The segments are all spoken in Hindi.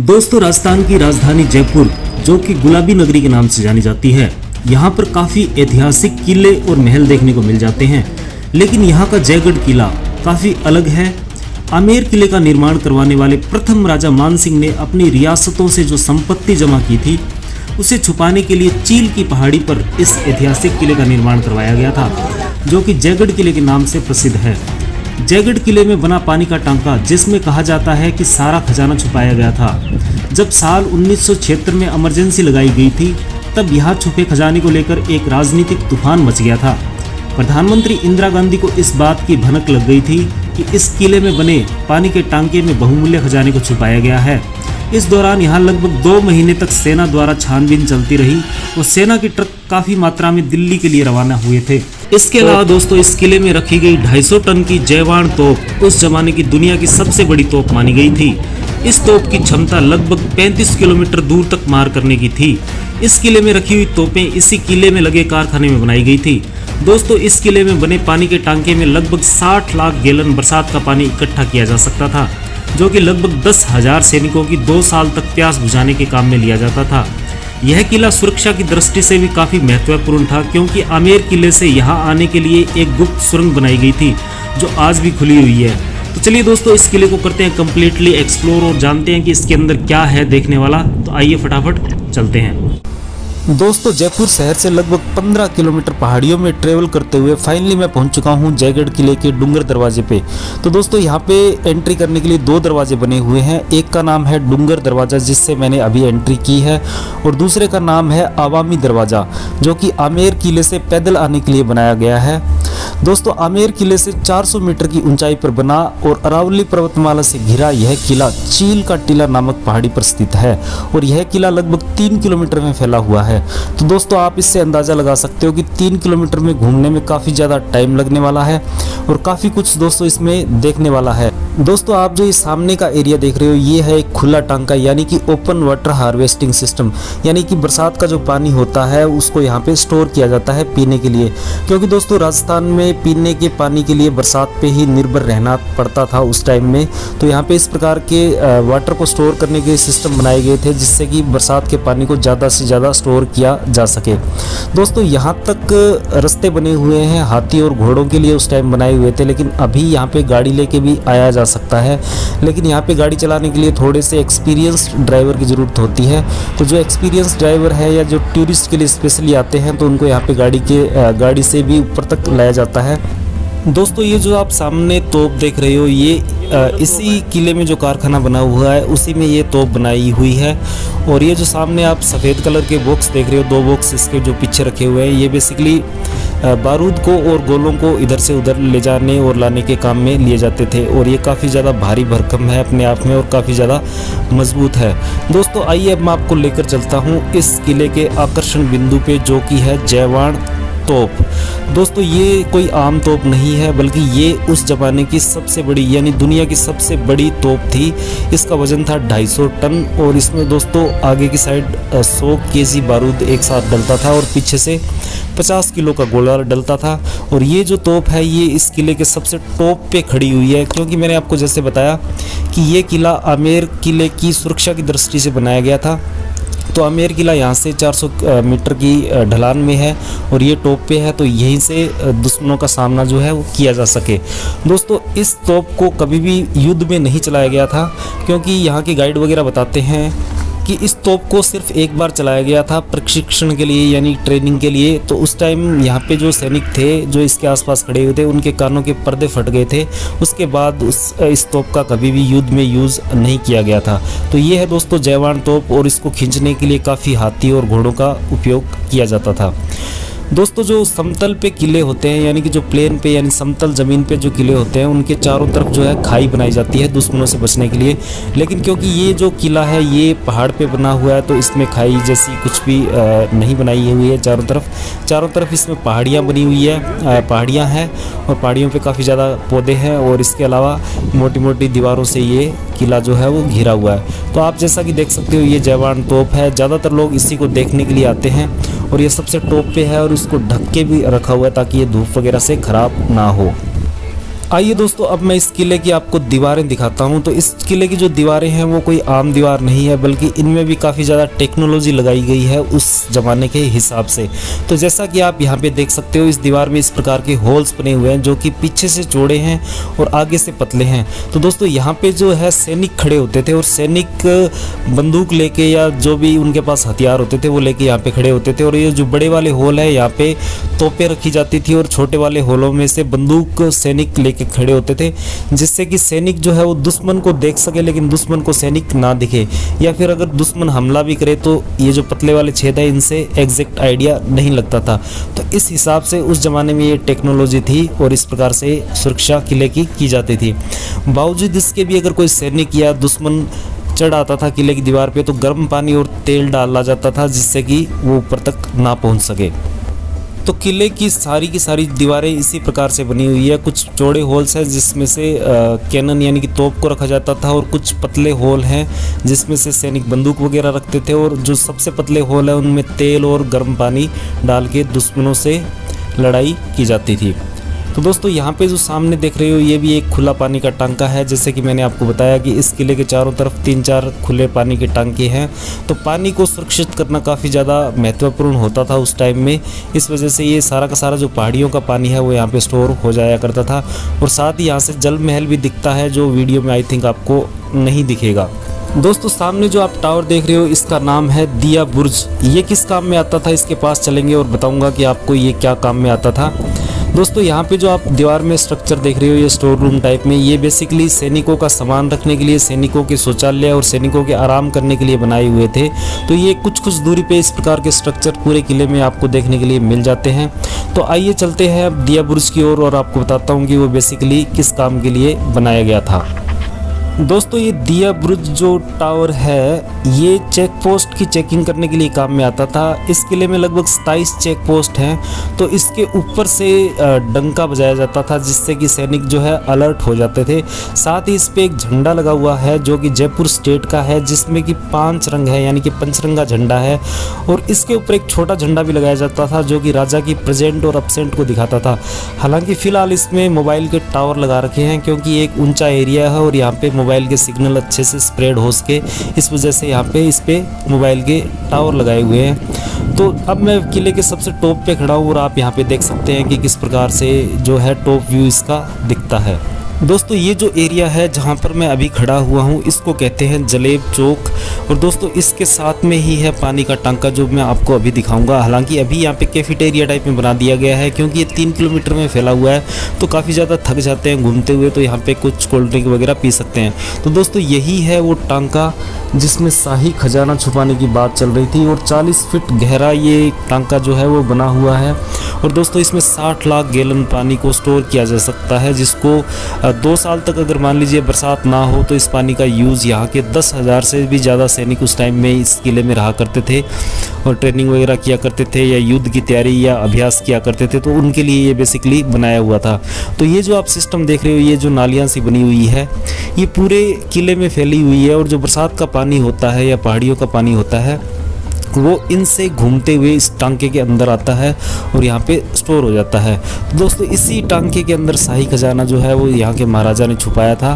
दोस्तों, राजस्थान की राजधानी जयपुर जो कि गुलाबी नगरी के नाम से जानी जाती है, यहाँ पर काफ़ी ऐतिहासिक किले और महल देखने को मिल जाते हैं। लेकिन यहाँ का जयगढ़ किला काफ़ी अलग है। आमेर किले का निर्माण करवाने वाले प्रथम राजा मानसिंह ने अपनी रियासतों से जो संपत्ति जमा की थी उसे छुपाने के लिए चील की पहाड़ी पर इस ऐतिहासिक किले का निर्माण करवाया गया था, जो कि जयगढ़ किले के नाम से प्रसिद्ध है। जयगढ़ किले में बना पानी का टांका, जिसमें कहा जाता है कि सारा खजाना छुपाया गया था। जब साल 1976 में इमरजेंसी लगाई गई थी, तब यहाँ छुपे खजाने को लेकर एक राजनीतिक तूफान मच गया था। प्रधानमंत्री इंदिरा गांधी को इस बात की भनक लग गई थी कि इस किले में बने पानी के टांके में बहुमूल्य खजाने को छुपाया गया है। इस दौरान यहाँ लगभग 2 महीने तक सेना द्वारा छानबीन चलती रही और सेना के ट्रक काफ़ी मात्रा में दिल्ली के लिए रवाना हुए थे। इसके अलावा दोस्तों, इस किले में रखी गई 250 टन की जयवाण तोप उस जमाने की दुनिया की सबसे बड़ी तोप मानी गई थी। इस तोप की क्षमता लगभग 35 किलोमीटर दूर तक मार करने की थी। इस किले में रखी हुई तोपें इसी किले में लगे कारखाने में बनाई गई थी। दोस्तों, इस किले में बने पानी के टांके में लगभग 60 लाख गैलन बरसात का पानी इकट्ठा किया जा सकता था, जो कि लगभग 10,000 सैनिकों की 2 साल तक प्यास बुझाने के काम में लिया जाता था। यह किला सुरक्षा की दृष्टि से भी काफ़ी महत्वपूर्ण था, क्योंकि आमेर किले से यहाँ आने के लिए एक गुप्त सुरंग बनाई गई थी, जो आज भी खुली हुई है। तो चलिए दोस्तों, इस किले को करते हैं कम्प्लीटली एक्सप्लोर और जानते हैं कि इसके अंदर क्या है देखने वाला। तो आइए फटाफट चलते हैं। दोस्तों, जयपुर शहर से लगभग 15 किलोमीटर पहाड़ियों में ट्रेवल करते हुए फाइनली मैं पहुंच चुका हूं जयगढ़ किले के डूंगर दरवाजे पे। तो दोस्तों, यहां पे एंट्री करने के लिए 2 दरवाजे बने हुए हैं। एक का नाम है डूंगर दरवाज़ा, जिससे मैंने अभी एंट्री की है, और दूसरे का नाम है आवामी दरवाज़ा, जो कि आमेर किले से पैदल आने के लिए बनाया गया है। दोस्तों, आमेर किले से 400 मीटर की ऊंचाई पर बना और अरावली पर्वतमाला से घिरा यह किला चील का टीला नामक पहाड़ी पर स्थित है, और यह किला लगभग 3 किलोमीटर में फैला हुआ है। तो दोस्तों, आप इससे अंदाज़ा लगा सकते हो कि 3 किलोमीटर में घूमने में काफ़ी ज़्यादा टाइम लगने वाला है और काफ़ी कुछ दोस्तों इसमें देखने वाला है। दोस्तों, आप जो इस सामने का एरिया देख रहे हो, ये है एक खुला टांका, यानी कि ओपन वाटर हार्वेस्टिंग सिस्टम, यानी कि बरसात का जो पानी होता है उसको यहाँ पे स्टोर किया जाता है पीने के लिए। क्योंकि दोस्तों, राजस्थान में पीने के पानी के लिए बरसात पे ही निर्भर रहना पड़ता था उस टाइम में। तो यहाँ पे इस प्रकार के वाटर को स्टोर करने के सिस्टम बनाए गए थे, जिससे कि बरसात के पानी को ज़्यादा से ज़्यादा स्टोर किया जा सके। दोस्तों, यहाँ तक रास्ते बने हुए हैं हाथी और घोड़ों के लिए, उस टाइम बनाए हुए थे, लेकिन अभी यहाँ पे गाड़ी लेके भी आया जा सकता है। लेकिन यहाँ पे गाड़ी चलाने के लिए थोड़े से एक्सपीरियंस्ड ड्राइवर की ज़रूरत होती है। तो जो एक्सपीरियंस ड्राइवर है या जो टूरिस्ट के लिए स्पेशली आते हैं, तो उनको यहाँ पे गाड़ी से भी ऊपर तक लाया जाता है। दोस्तों, ये जो आप सामने तोप देख रहे हो, ये इसी किले में जो कारखाना बना हुआ है उसी में ये तोप बनाई हुई है। और ये जो सामने आप सफ़ेद कलर के बॉक्स देख रहे हो, 2 बॉक्स इसके जो पीछे रखे हुए हैं, ये बेसिकली बारूद को और गोलों को इधर से उधर ले जाने और लाने के काम में लिए जाते थे। और ये काफ़ी ज़्यादा भारी भरकम है अपने आप में और काफ़ी ज़्यादा मजबूत है। दोस्तों, आइए अब मैं आपको लेकर चलता हूँ इस किले के आकर्षण बिंदु पे, जो कि है जयवाण तोप। दोस्तों, ये कोई आम तोप नहीं है, बल्कि ये उस ज़माने की सबसे बड़ी, यानी दुनिया की सबसे बड़ी तोप थी। इसका वजन था 250 टन और इसमें दोस्तों आगे की साइड 100 केजी बारूद एक साथ डलता था और पीछे से 50 किलो का गोला डलता था। और ये जो तोप है, ये इस किले के सबसे टॉप पे खड़ी हुई है, क्योंकि मैंने आपको जैसे बताया कि ये किला आमेर किले की सुरक्षा की दृष्टि से बनाया गया था। तो आमेर किला यहाँ से 400 मीटर की ढलान में है और ये टॉप पे है, तो यहीं से दुश्मनों का सामना जो है वो किया जा सके। दोस्तों, इस तोप को कभी भी युद्ध में नहीं चलाया गया था, क्योंकि यहाँ के गाइड वगैरह बताते हैं कि इस तोप को सिर्फ एक बार चलाया गया था प्रशिक्षण के लिए, यानी ट्रेनिंग के लिए। तो उस टाइम यहाँ पे जो सैनिक थे जो इसके आसपास खड़े हुए थे, उनके कानों के पर्दे फट गए थे। उसके बाद इस तोप का कभी भी युद्ध में यूज़ नहीं किया गया था। तो ये है दोस्तों जयवाण तोप, और इसको खींचने के लिए काफ़ी हाथी और घोड़ों का उपयोग किया जाता था। दोस्तों, जो समतल पे किले होते हैं, यानी कि जो प्लेन पे यानी समतल ज़मीन पे जो किले होते हैं, उनके चारों तरफ जो है खाई बनाई जाती है दुश्मनों से बचने के लिए। लेकिन क्योंकि ये जो किला है ये पहाड़ पे बना हुआ है, तो इसमें खाई जैसी कुछ भी नहीं बनाई हुई है। चारों तरफ इसमें पहाड़ियाँ बनी हुई है, पहाड़ियाँ हैं और पहाड़ियों पे काफ़ी ज़्यादा पौधे हैं, और इसके अलावा मोटी मोटी दीवारों से ये किला जो है वो घिरा हुआ है। तो आप जैसा कि देख सकते हो, ये जयवाण तोप है। ज़्यादातर लोग इसी को देखने के लिए आते हैं और ये सबसे टॉप पे है और इसको ढक के भी रखा हुआ है ताकि ये धूप वगैरह से ख़राब ना हो। आइए दोस्तों, अब मैं इस किले की आपको दीवारें दिखाता हूं। तो इस किले की जो दीवारें हैं वो कोई आम दीवार नहीं है, बल्कि इनमें भी काफ़ी ज़्यादा टेक्नोलॉजी लगाई गई है उस ज़माने के हिसाब से। तो जैसा कि आप यहाँ पे देख सकते हो, इस दीवार में इस प्रकार के होल्स बने हुए हैं जो कि पीछे से चौड़े हैं और आगे से पतले हैं। तो दोस्तों यहाँ पे जो है सैनिक खड़े होते थे और सैनिक बंदूक लेके या जो भी उनके पास हथियार होते थे वो लेके यहाँ पे खड़े होते थे। और ये जो बड़े वाले होल है यहाँ पे तोपें रखी जाती थी और छोटे वाले होलों में से बंदूक सैनिक लेके खड़े होते थे, जिससे कि सैनिक जो है वो दुश्मन को देख सके लेकिन दुश्मन को सैनिक ना दिखे, या फिर अगर दुश्मन हमला भी करे तो ये जो पतले वाले छेद है इनसे एग्जैक्ट आइडिया नहीं लगता था। तो इस हिसाब से उस ज़माने में ये टेक्नोलॉजी थी और इस प्रकार से सुरक्षा किले की जाती थी। बावजूद इसके भी अगर कोई सैनिक या दुश्मन चढ़ आता था किले की दीवार पे तो गर्म पानी और तेल डाला जाता था जिससे कि वो ऊपर तक ना पहुंच सके। तो किले की सारी दीवारें इसी प्रकार से बनी हुई है। कुछ चौड़े होल्स हैं जिसमें से कैनन यानी कि तोप को रखा जाता था, और कुछ पतले होल हैं जिसमें से सैनिक बंदूक वगैरह रखते थे, और जो सबसे पतले होल है उनमें तेल और गर्म पानी डाल के दुश्मनों से लड़ाई की जाती थी। तो दोस्तों यहाँ पे जो सामने देख रहे हो ये भी एक खुला पानी का टांका है। जैसे कि मैंने आपको बताया कि इस किले के चारों तरफ 3-4 खुले पानी के टांके हैं। तो पानी को सुरक्षित करना काफ़ी ज़्यादा महत्वपूर्ण होता था उस टाइम में। इस वजह से ये सारा का सारा जो पहाड़ियों का पानी है वो यहाँ पे स्टोर हो जाया करता था। और साथ ही यहाँ से जल महल भी दिखता है जो वीडियो में आई थिंक आपको नहीं दिखेगा। दोस्तों सामने जो आप टावर देख रहे हो इसका नाम है दिया बुर्ज। ये किस काम में आता था इसके पास चलेंगे और बताऊंगा कि आपको ये क्या काम में आता था। दोस्तों यहाँ पे जो आप दीवार में स्ट्रक्चर देख रहे हो ये स्टोर रूम टाइप में, ये बेसिकली सैनिकों का सामान रखने के लिए, सैनिकों के शौचालय और सैनिकों के आराम करने के लिए बनाए हुए थे। तो ये कुछ दूरी पे इस प्रकार के स्ट्रक्चर पूरे किले में आपको देखने के लिए मिल जाते हैं। तो आइए चलते हैं अब दिया बुर्ज की ओर और आपको बताता हूँ कि वो बेसिकली किस काम के लिए बनाया गया था। दोस्तों ये दिया बुर्ज जो टावर है ये चेक पोस्ट की चेकिंग करने के लिए काम में आता था। इस किले में लगभग 27 चेक पोस्ट हैं। तो इसके ऊपर से डंका बजाया जाता था जिससे कि सैनिक जो है अलर्ट हो जाते थे। साथ ही इस पे एक झंडा लगा हुआ है जो कि जयपुर स्टेट का है, जिसमें कि 5 रंग है यानी कि पंचरंगा झंडा है। और इसके ऊपर एक छोटा झंडा भी लगाया जाता था जो कि राजा की प्रेजेंट और अब्सेंट को दिखाता था। हालांकि फ़िलहाल इसमें मोबाइल के टावर लगा रखे हैं क्योंकि एक ऊंचा एरिया है और यहाँ पे मोबाइल के सिग्नल अच्छे से स्प्रेड हो सके, इस वजह से यहाँ पे इस पे मोबाइल के टावर लगाए हुए हैं। तो अब मैं किले के सबसे टॉप पे खड़ा हूँ और आप यहाँ पे देख सकते हैं कि किस प्रकार से जो है टॉप व्यू इसका दिखता है। दोस्तों ये जो एरिया है जहाँ पर मैं अभी खड़ा हुआ हूँ इसको कहते हैं जलेब चौक। और दोस्तों इसके साथ में ही है पानी का टांका जो मैं आपको अभी दिखाऊंगा। हालांकि अभी यहाँ पे कैफेटेरिया टाइप में बना दिया गया है क्योंकि ये 3 किलोमीटर में फैला हुआ है, तो काफ़ी ज़्यादा थक जाते हैं घूमते हुए, तो यहाँ पे कुछ कोल्ड ड्रिंक वगैरह पी सकते हैं। तो दोस्तों यही है वो टांका जिसमें शाही खजाना छुपाने की बात चल रही थी, और 40 फीट गहरा ये टांका जो है वो बना हुआ है। और दोस्तों इसमें 60 लाख गैलन पानी को स्टोर किया जा सकता है, जिसको 2 साल तक अगर मान लीजिए बरसात ना हो तो इस पानी का यूज़ यहाँ के 10,000 से भी ज़्यादा सैनिक उस टाइम में इस किले में रहा करते थे और ट्रेनिंग वगैरह किया करते थे या युद्ध की तैयारी या अभ्यास किया करते थे, तो उनके लिए ये बेसिकली बनाया हुआ था। तो ये जो आप सिस्टम देख रहे हो ये जो नालियाँ सी बनी हुई है ये पूरे किले में फैली हुई है, और जो बरसात का पानी होता है या पहाड़ियों का पानी होता है वो इनसे घूमते हुए इस टांके के अंदर आता है और यहाँ पे स्टोर हो जाता है। तो दोस्तों इसी टांके के अंदर शाही खजाना जो है वो यहाँ के महाराजा ने छुपाया था।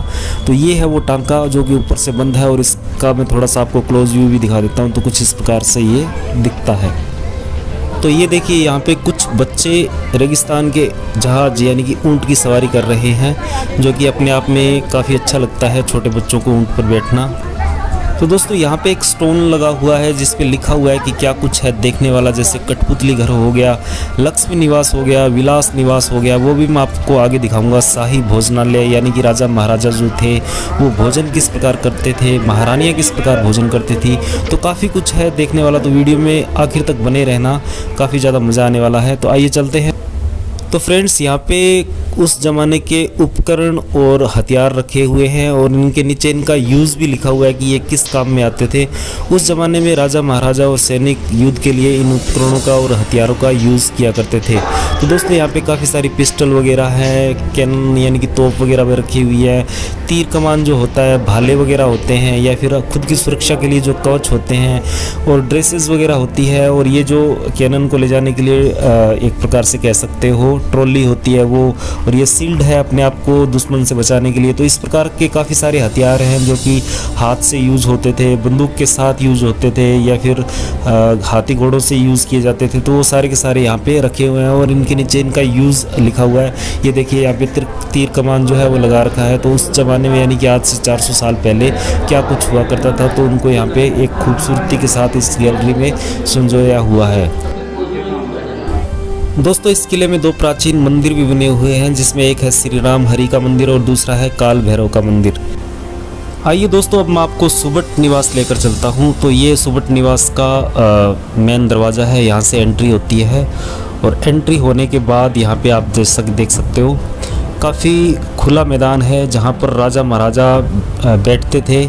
तो ये है वो टांका जो कि ऊपर से बंद है, और इसका मैं थोड़ा सा आपको क्लोज व्यू भी दिखा देता हूँ। तो कुछ इस प्रकार से ये दिखता है। तो ये देखिए यहाँ पे कुछ बच्चे रेगिस्तान के जहाज यानी कि ऊँट की सवारी कर रहे हैं, जो कि अपने आप में काफ़ी अच्छा लगता है छोटे बच्चों को ऊँट पर बैठना। तो दोस्तों यहाँ पे एक स्टोन लगा हुआ है जिस पे लिखा हुआ है कि क्या कुछ है देखने वाला, जैसे कठपुतली घर हो गया, लक्ष्मी निवास हो गया, विलास निवास हो गया, वो भी मैं आपको आगे दिखाऊंगा। शाही भोजनालय यानी कि राजा महाराजा जो थे वो भोजन किस प्रकार करते थे, महारानियाँ किस प्रकार भोजन करती थी। तो काफ़ी कुछ है देखने वाला, तो वीडियो में आखिर तक बने रहना, काफ़ी ज़्यादा मज़ा आने वाला है। तो आइए चलते हैं। तो फ्रेंड्स यहाँ पे उस ज़माने के उपकरण और हथियार रखे हुए हैं और इनके नीचे इनका यूज़ भी लिखा हुआ है कि ये किस काम में आते थे। उस ज़माने में राजा महाराजा और सैनिक युद्ध के लिए इन उपकरणों का और हथियारों का यूज़ किया करते थे। तो दोस्तों यहाँ पे काफ़ी सारी पिस्टल वगैरह है, कैनन यानी कि तोप वगैरह भी रखी हुई है, तीर कमान जो होता है, भाले वगैरह होते हैं, या फिर खुद की सुरक्षा के लिए जो कवच होते हैं, और ड्रेसेस वगैरह होती है। और ये जो कैनन को ले जाने के लिए एक प्रकार से कह सकते हो ट्रॉली होती है वो, और ये सील्ड है अपने आप को दुश्मन से बचाने के लिए। तो इस प्रकार के काफ़ी सारे हथियार हैं जो कि हाथ से यूज़ होते थे, बंदूक के साथ यूज़ होते थे या फिर हाथी घोड़ों से यूज़ किए जाते थे। तो वो सारे के सारे यहाँ पे रखे हुए हैं और इनके नीचे इनका यूज़ लिखा हुआ है। ये देखिए यहाँ पे तीर कमान जो है वो लगा रखा है। तो उस ज़माने में यानी कि आज से 400 साल पहले क्या कुछ हुआ करता था, तो उनको यहाँ पे एक खूबसूरती के साथ इस गैलरी में संजोया हुआ है। दोस्तों इस किले में 2 प्राचीन मंदिर भी बने हुए हैं, जिसमें एक है श्री राम हरि का मंदिर और दूसरा है काल भैरव का मंदिर। आइए दोस्तों अब मैं आपको सुबट निवास लेकर चलता हूं। तो ये सुबट निवास का मेन दरवाज़ा है, यहां से एंट्री होती है और एंट्री होने के बाद यहां पे आप देख सकते हो काफ़ी खुला मैदान है जहां पर राजा महाराजा बैठते थे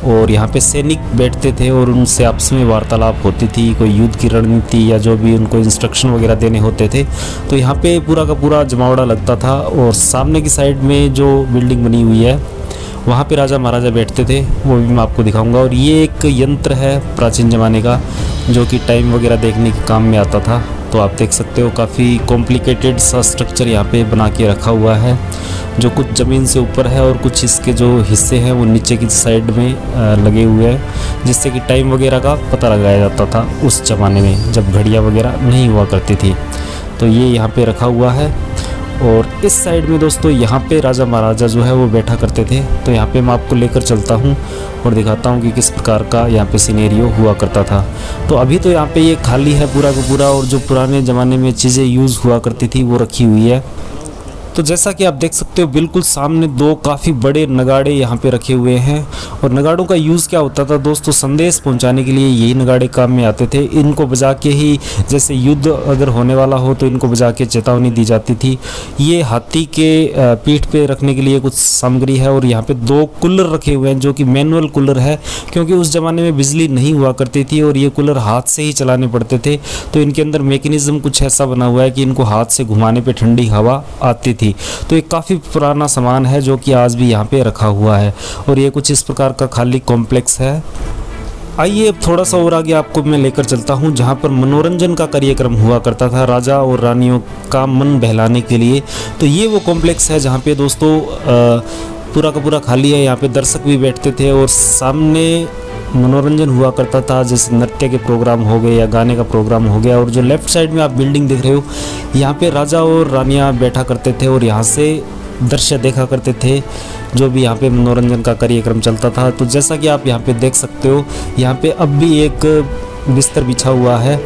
और यहाँ पे सैनिक बैठते थे और उनसे आपस में वार्तालाप होती थी, कोई युद्ध की रणनीति या जो भी उनको इंस्ट्रक्शन वगैरह देने होते थे। तो यहाँ पे पूरा का पूरा जमावड़ा लगता था और सामने की साइड में जो बिल्डिंग बनी हुई है वहाँ पे राजा महाराजा बैठते थे, वो भी मैं आपको दिखाऊंगा। और ये एक यंत्र है प्राचीन ज़माने का जो कि टाइम वगैरह देखने के काम में आता था। तो आप देख सकते हो काफ़ी कॉम्प्लिकेटेड सा स्ट्रक्चर यहाँ पे बना के रखा हुआ है, जो कुछ ज़मीन से ऊपर है और कुछ इसके जो हिस्से हैं वो नीचे की साइड में लगे हुए हैं, जिससे कि टाइम वगैरह का पता लगाया जाता था उस ज़माने में जब घड़ियाँ वगैरह नहीं हुआ करती थी। तो ये यहाँ पे रखा हुआ है और इस साइड में दोस्तों यहाँ पे राजा महाराजा जो है वो बैठा करते थे। तो यहाँ पे मैं आपको लेकर चलता हूँ और दिखाता हूँ कि किस प्रकार का यहाँ पे सिनेरियो हुआ करता था। तो अभी तो यहाँ पे ये खाली है पूरा का पूरा और जो पुराने ज़माने में चीज़ें यूज़ हुआ करती थी वो रखी हुई है। तो जैसा कि आप देख सकते हो बिल्कुल सामने 2 काफ़ी बड़े नगाड़े यहाँ पे रखे हुए हैं और नगाड़ों का यूज़ क्या होता था दोस्तों, संदेश पहुँचाने के लिए यही नगाड़े काम में आते थे। इनको बजा के ही जैसे युद्ध अगर होने वाला हो तो इनको बजा के चेतावनी दी जाती थी। ये हाथी के पीठ पे रखने के लिए कुछ सामग्री है और यहाँ पे 2 कूलर रखे हुए हैं जो कि मैनुअल कूलर है, क्योंकि उस ज़माने में बिजली नहीं हुआ करती थी और ये कूलर हाथ से ही चलाने पड़ते थे। तो इनके अंदर मैकेनिज़्म कुछ ऐसा बना हुआ है कि इनको हाथ से घुमाने पर ठंडी हवा आती थी। तो ये काफ़ी पुराना सामान है जो कि आज भी यहाँ पे रखा हुआ है और ये कुछ इस प्रकार का खाली कॉम्प्लेक्स है। आइए अब थोड़ा सा और आगे आपको मैं लेकर चलता हूँ जहाँ पर मनोरंजन का कार्यक्रम हुआ करता था राजा और रानियों का मन बहलाने के लिए। तो ये वो कॉम्प्लेक्स है जहाँ पे दोस्तों पूरा का पूरा खाली है, यहाँ पे दर्शक भी बैठते थे और सामने मनोरंजन हुआ करता था, जैसे नृत्य के प्रोग्राम हो गए या गाने का प्रोग्राम हो गया। और जो लेफ़्ट साइड में आप बिल्डिंग देख रहे हो यहाँ पे राजा और रानियाँ बैठा करते थे और यहाँ से दृश्य देखा करते थे जो भी यहाँ पे मनोरंजन का कार्यक्रम चलता था। तो जैसा कि आप यहाँ पे देख सकते हो यहाँ पे अब भी एक बिस्तर बिछा हुआ है।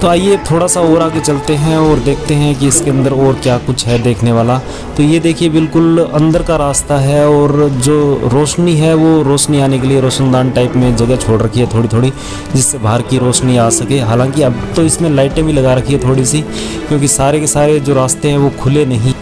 तो आइए थोड़ा सा और आगे चलते हैं और देखते हैं कि इसके अंदर और क्या कुछ है देखने वाला। तो ये देखिए बिल्कुल अंदर का रास्ता है और जो रोशनी है वो रोशनी आने के लिए रोशनदान टाइप में जगह छोड़ रखी है थोड़ी थोड़ी, जिससे बाहर की रोशनी आ सके। हालांकि अब तो इसमें लाइटें भी लगा रखी है थोड़ी सी, क्योंकि सारे के सारे जो रास्ते हैं वो खुले नहीं।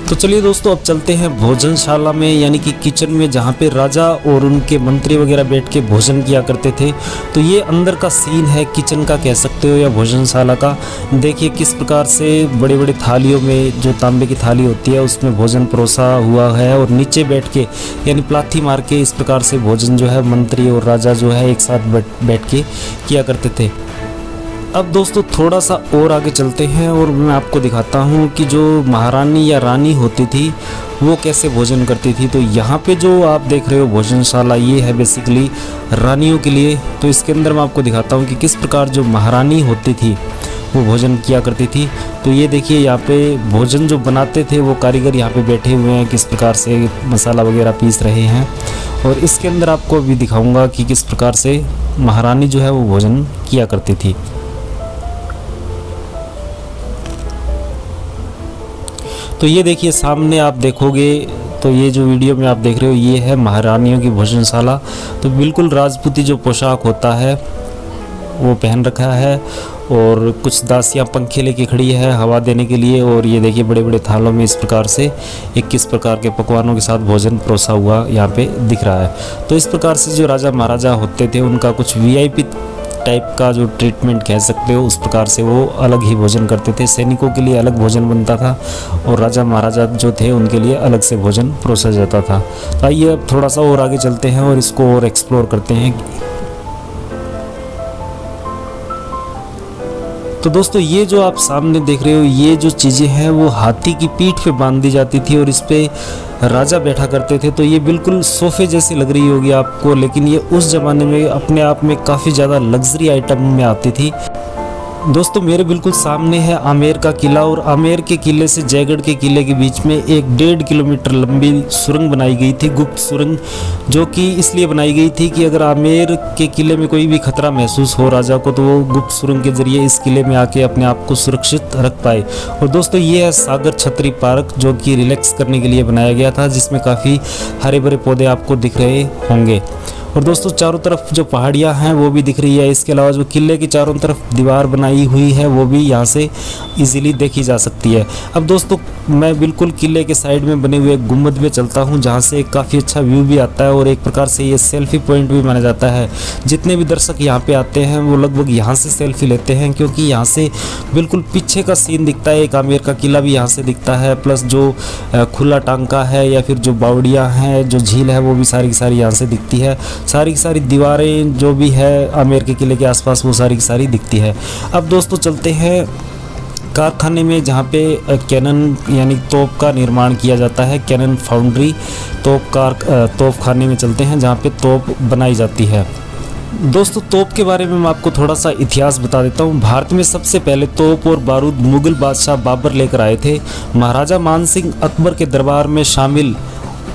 तो चलिए दोस्तों अब चलते हैं भोजनशाला में, यानी कि किचन में, जहाँ पे राजा और उनके मंत्री वगैरह बैठ के भोजन किया करते थे। तो ये अंदर का सीन है किचन का कह सकते हो या भोजनशाला का। देखिए किस प्रकार से बड़े बड़े थालियों में, जो तांबे की थाली होती है उसमें भोजन परोसा हुआ है और नीचे बैठ के यानी प्लाथी मार के इस प्रकार से भोजन जो है मंत्री और राजा जो है एक साथ बैठ के किया करते थे। अब दोस्तों थोड़ा सा और आगे चलते हैं और मैं आपको दिखाता हूँ कि जो महारानी या रानी होती थी वो कैसे भोजन करती थी। तो यहाँ पे जो आप देख रहे हो भोजनशाला, ये है बेसिकली रानियों के लिए। तो इसके अंदर मैं आपको दिखाता हूँ कि किस प्रकार जो महारानी होती थी वो भोजन किया करती थी। तो ये देखिए यहाँ पे भोजन जो बनाते थे वो कारीगर यहाँ पे बैठे हुए हैं, किस प्रकार से मसाला वगैरह पीस रहे हैं। और इसके अंदर आपको अभी दिखाऊँगा कि किस प्रकार से महारानी जो है वो भोजन किया करती थी। तो ये देखिए सामने आप देखोगे तो ये जो वीडियो में आप देख रहे हो ये है महारानियों की भोजनशाला। तो बिल्कुल राजपूती जो पोशाक होता है वो पहन रखा है और कुछ दासियां पंखे लेके खड़ी है हवा देने के लिए। और ये देखिए बड़े बड़े थालों में इस प्रकार से 21 प्रकार के पकवानों के साथ भोजन परोसा हुआ यहाँ पे दिख रहा है। तो इस प्रकार से जो राजा महाराजा होते थे उनका कुछ VIP टाइप का जो ट्रीटमेंट कह सकते हो, उस प्रकार से वो अलग ही भोजन करते थे। सैनिकों के लिए अलग भोजन बनता था और राजा महाराजा जो थे उनके लिए अलग से भोजन परोसा जाता था। तो आइए अब थोड़ा सा और आगे चलते हैं और इसको और एक्सप्लोर करते हैं। तो दोस्तों ये जो आप सामने देख रहे हो, ये जो चीज़ें हैं वो हाथी की पीठ पे बांध दी जाती थी और इस पे राजा बैठा करते थे। तो ये बिल्कुल सोफे जैसी लग रही होगी आपको, लेकिन ये उस ज़माने में अपने आप में काफ़ी ज़्यादा लग्जरी आइटम में आती थी। दोस्तों मेरे बिल्कुल सामने है आमेर का किला और आमेर के किले से जयगढ़ के किले के बीच में एक 1.5 किलोमीटर लंबी सुरंग बनाई गई थी, गुप्त सुरंग, जो कि इसलिए बनाई गई थी कि अगर आमेर के किले में कोई भी खतरा महसूस हो राजा को, तो वो गुप्त सुरंग के जरिए इस किले में आके अपने आप को सुरक्षित रख पाए। और दोस्तों ये है सागर छतरी पार्क, जो कि रिलैक्स करने के लिए बनाया गया था, जिसमें काफ़ी हरे भरे पौधे आपको दिख रहे होंगे। और दोस्तों चारों तरफ जो पहाड़ियाँ हैं वो भी दिख रही है। इसके अलावा जो किले की चारों तरफ दीवार बनाई हुई है वो भी यहाँ से इजीली देखी जा सकती है। अब दोस्तों मैं बिल्कुल किले के साइड में बने हुए गुम्बद में चलता हूँ, जहाँ से काफ़ी अच्छा व्यू भी आता है और एक प्रकार से ये सेल्फी पॉइंट भी माना जाता है। जितने भी दर्शक यहाँ पे आते हैं वो लगभग यहाँ से सेल्फी लेते हैं, क्योंकि यहाँ से बिल्कुल पीछे का सीन दिखता है। एक आमेर का किला भी यहाँ से दिखता है, प्लस जो खुला टांका है या फिर जो बावड़ियाँ हैं, जो झील है, वो भी सारी की सारी यहाँ से दिखती है। सारी की सारी दीवारें जो भी है आमेर के किले के आसपास, वो सारी की सारी दिखती है। अब दोस्तों चलते हैं कारखाने में, जहाँ पे कैनन यानी तोप का निर्माण किया जाता है। कैनन फाउंड्री तोप खाने में चलते हैं, जहाँ पे तोप बनाई जाती है। दोस्तों तोप के बारे में मैं आपको थोड़ा सा इतिहास बता देता हूँ। भारत में सबसे पहले तोप और बारूद मुगल बादशाह बाबर लेकर आए थे। महाराजा मानसिंह अकबर के दरबार में शामिल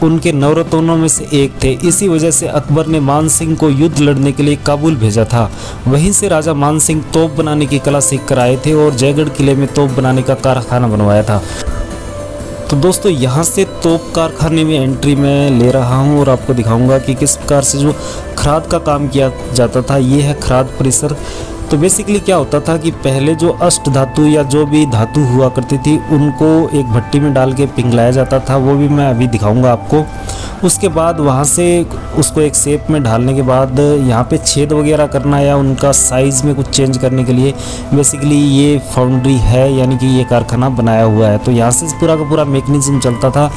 उनके नवरत्नों में से एक थे। इसी वजह से अकबर ने मान सिंह को युद्ध लड़ने के लिए काबुल भेजा था। वहीं से राजा मान सिंह तोप बनाने की कला सीख कर आए थे और जयगढ़ किले में तोप बनाने का कारखाना बनवाया था। तो दोस्तों यहाँ से तोप कारखाने में एंट्री मैं ले रहा हूँ और आपको दिखाऊंगा कि किस प्रकार से जो खराद का काम किया जाता था। ये है खराद परिसर। तो बेसिकली क्या होता था कि पहले जो अष्ट धातु या जो भी धातु हुआ करती थी, उनको एक भट्टी में डाल के पिघलाया जाता था, वो भी मैं अभी दिखाऊंगा आपको। उसके बाद वहाँ से उसको एक शेप में ढालने के बाद यहाँ पे छेद वगैरह करना या उनका साइज़ में कुछ चेंज करने के लिए बेसिकली ये फाउंड्री है, यानी कि ये कारखाना बनाया हुआ है। तो यहाँ से पूरा का पूरा मैकेनिज्म चलता था।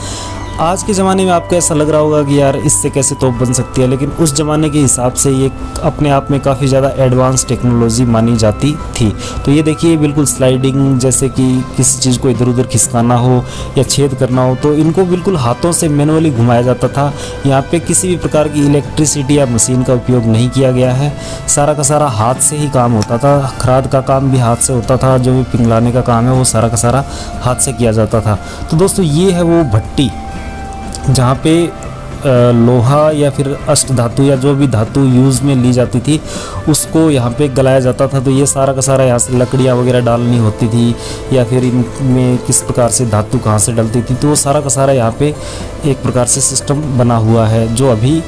आज के ज़माने में आपको ऐसा लग रहा होगा कि यार इससे कैसे तोप बन सकती है, लेकिन उस ज़माने के हिसाब से ये अपने आप में काफ़ी ज़्यादा एडवांस टेक्नोलॉजी मानी जाती थी। तो ये देखिए बिल्कुल स्लाइडिंग, जैसे कि किसी चीज़ को इधर उधर खिसकाना हो या छेद करना हो तो इनको बिल्कुल हाथों से मैनुअली घुमाया जाता था। यहाँ पे किसी भी प्रकार की इलेक्ट्रिसिटी या मशीन का उपयोग नहीं किया गया है। सारा का सारा हाथ से ही काम होता था। खराद का काम भी हाथ से होता था, जो भी पिघलाने का काम है वो सारा का सारा हाथ से किया जाता था। तो दोस्तों ये है वो भट्टी जहाँ पे लोहा या फिर अष्ट धातु या जो भी धातु यूज़ में ली जाती थी उसको यहाँ पे गलाया जाता था। तो ये सारा का सारा यहाँ से लकड़ियाँ वगैरह डालनी होती थी या फिर इनमें किस प्रकार से धातु कहाँ से डलती थी, तो वो सारा का सारा यहाँ पे एक प्रकार से सिस्टम बना हुआ है, जो अभी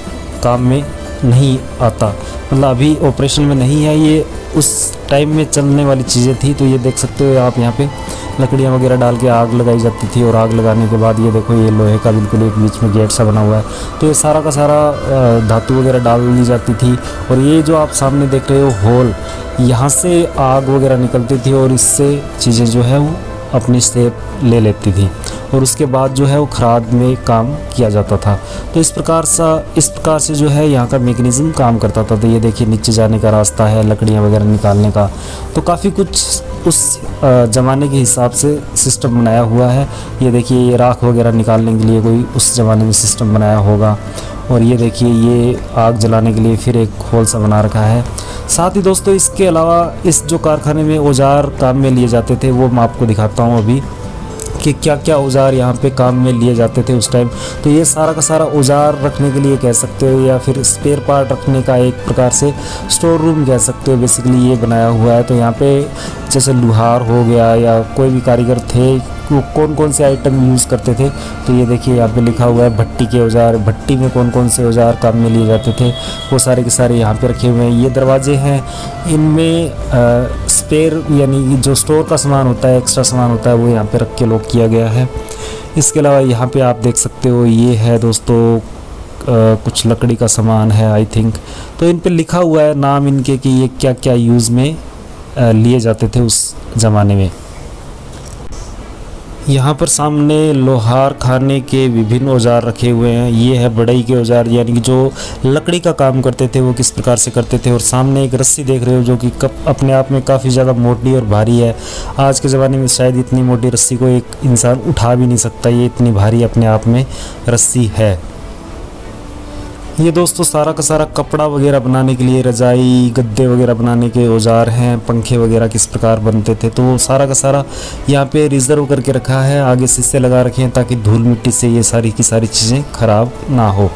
काम में नहीं आता, मतलब अभी ऑपरेशन में नहीं है। ये उस टाइम में चलने वाली चीज़ें थी। तो ये देख सकते हो आप, यहाँ पे लकड़ियाँ वगैरह डाल के आग लगाई जाती थी और आग लगाने के बाद ये देखो ये लोहे का बिल्कुल एक बीच में गेट सा बना हुआ है। तो ये सारा का सारा धातु वगैरह डाल दी जाती थी। और ये जो आप सामने देख रहे हो होल, यहाँ से आग वगैरह निकलती थी और इससे चीज़ें जो है वो अपनी शेप ले लेती थी और उसके बाद जो है वो खराद में काम किया जाता था। तो इस प्रकार से जो है यहाँ का मैकेनिज्म काम करता था। तो ये देखिए नीचे जाने का रास्ता है, लकड़ियाँ वगैरह निकालने का, तो काफ़ी कुछ उस ज़माने के हिसाब से सिस्टम बनाया हुआ है। ये देखिए ये राख वगैरह निकालने के लिए कोई उस ज़माने में सिस्टम बनाया होगा। और ये देखिए ये आग जलाने के लिए फिर एक होल सा बना रखा है। साथ ही दोस्तों इसके अलावा इस जो कारखाने में औजार काम में लिए जाते थे वो मैं आपको दिखाता हूँ अभी कि क्या क्या औजार यहाँ पे काम में लिए जाते थे उस टाइम। तो ये सारा का सारा औजार रखने के लिए कह सकते हो या फिर स्पेयर पार्ट रखने का एक प्रकार से स्टोर रूम कह सकते हो, बेसिकली ये बनाया हुआ है। तो यहाँ पे जैसे लुहार हो गया या कोई भी कारीगर थे वो कौन कौन से आइटम यूज़ करते थे, तो ये देखिए यहाँ पे लिखा हुआ है भट्टी के औजार, भट्टी में कौन कौन से औजार काम में लिए जाते थे वो सारे के सारे यहाँ पे रखे हुए हैं। ये दरवाजे हैं, इनमें स्पेयर यानी जो स्टोर का सामान होता है, एक्स्ट्रा सामान होता है, वो यहाँ पे रख के लॉक किया गया है। इसके अलावा यहाँ पे आप देख सकते हो ये है दोस्तों कुछ लकड़ी का सामान है आई थिंक। तो इन पे लिखा हुआ है नाम इनके कि ये क्या क्या यूज़ में लिए जाते थे उस ज़माने में। यहाँ पर सामने लोहार खाने के विभिन्न औजार रखे हुए हैं। ये है बढ़ई के औजार, यानी कि जो लकड़ी का काम करते थे वो किस प्रकार से करते थे। और सामने एक रस्सी देख रहे हो जो कि अपने आप में काफ़ी ज़्यादा मोटी और भारी है। आज के ज़माने में शायद इतनी मोटी रस्सी को एक इंसान उठा भी नहीं सकता, ये इतनी भारी अपने आप में रस्सी है। ये दोस्तों सारा का सारा कपड़ा वगैरह बनाने के लिए, रजाई गद्दे वगैरह बनाने के औजार हैं। पंखे वगैरह किस प्रकार बनते थे तो वो सारा का सारा यहाँ पे रिजर्व करके रखा है। आगे शीशे लगा रखे हैं ताकि धूल मिट्टी से ये सारी की सारी चीज़ें खराब ना हो।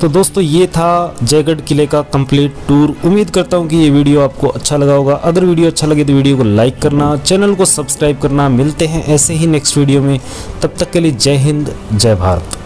तो दोस्तों ये था जयगढ़ किले का कंप्लीट टूर। उम्मीद करता हूँ कि ये वीडियो आपको अच्छा लगा होगा। अगर वीडियो अच्छा लगे तो वीडियो को लाइक करना, चैनल को सब्सक्राइब करना। मिलते हैं ऐसे ही नेक्स्ट वीडियो में, तब तक के लिए जय हिंद, जय भारत।